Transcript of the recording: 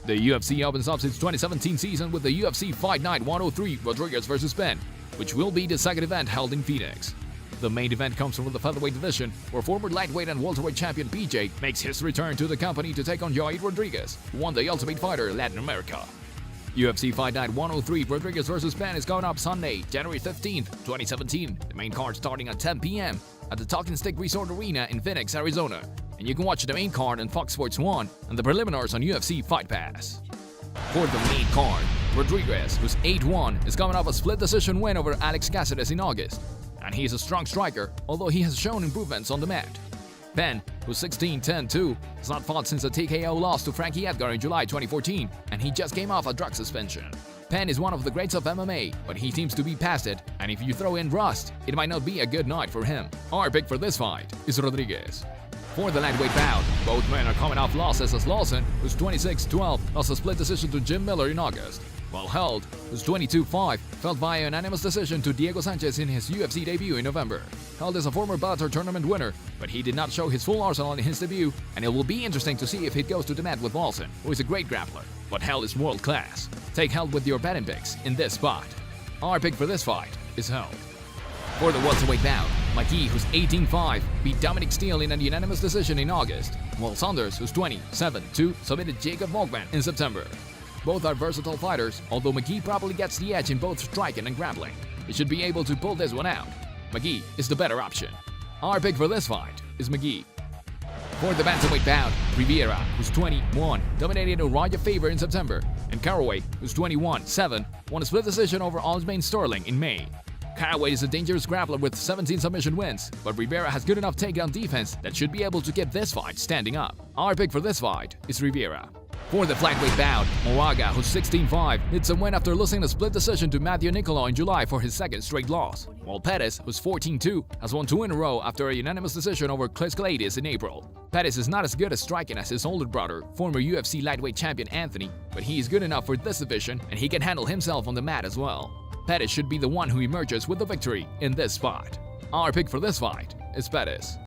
The UFC opens up its 2017 season with the UFC Fight Night 103 Rodriguez vs. Penn, which will be the second event held in Phoenix. The main event comes from the Featherweight division, where former lightweight and welterweight champion PJ makes his return to the company to take on Yair Rodriguez, who won the Ultimate Fighter Latin America. UFC Fight Night 103 Rodriguez vs. Penn is going up Sunday, January 15th, 2017. The main card starting at 10 p.m. at the Talking Stick Resort Arena in Phoenix, Arizona. And you can watch the main card on Fox Sports 1 and the preliminaries on UFC Fight Pass. For the main card, Rodriguez, who's 8-1, is coming off a split decision win over Alex Caceres in August. And he is a strong striker, although he has shown improvements on the mat. Penn, who's 16-10-2, has not fought since a TKO loss to Frankie Edgar in July 2014, and he just came off a drug suspension. Penn is one of the greats of MMA, but he seems to be past it, and if you throw in rust, it might not be a good night for him. Our pick for this fight is Rodriguez. For the lightweight bout, both men are coming off losses, as Lawson, who's 26-12, lost a split decision to Jim Miller in August, while Held, who's 22-5, fell via unanimous decision to Diego Sanchez in his UFC debut in November. Held is a former Bellator tournament winner, but he did not show his full arsenal in his debut, and it will be interesting to see if he goes to the mat with Lawson, who is a great grappler. But Held is world class. Take Held with your betting picks in this spot. Our pick for this fight is Held. For the welterweight bout, McGee, who's 18-5, beat Dominic Steele in a unanimous decision in August, while Saunders, who's 27-2, submitted Jacob Volkmann in September. Both are versatile fighters, although McGee probably gets the edge in both striking and grappling. He should be able to pull this one out. McGee is the better option. Our pick for this fight is McGee. For the bantamweight bout, Rivera, who's 21, dominated Uriah Faber in September, and Caraway, who's 21-7, won a split decision over Aljamain Sterling in May. Caraway is a dangerous grappler with 17 submission wins, but Rivera has good enough takedown defense that should be able to get this fight standing up. Our pick for this fight is Rivera. For the flyweight bout, Moraga, who's 16-5, needs a win after losing a split decision to Matthew Nicolau in July for his second straight loss, while Pettis, who's 14-2, has won 2 in a row after a unanimous decision over Chris Gladys in April. Pettis is not as good at striking as his older brother, former UFC lightweight champion Anthony, but he is good enough for this division, and he can handle himself on the mat as well. Pettis should be the one who emerges with the victory in this spot. Our pick for this fight is Pettis.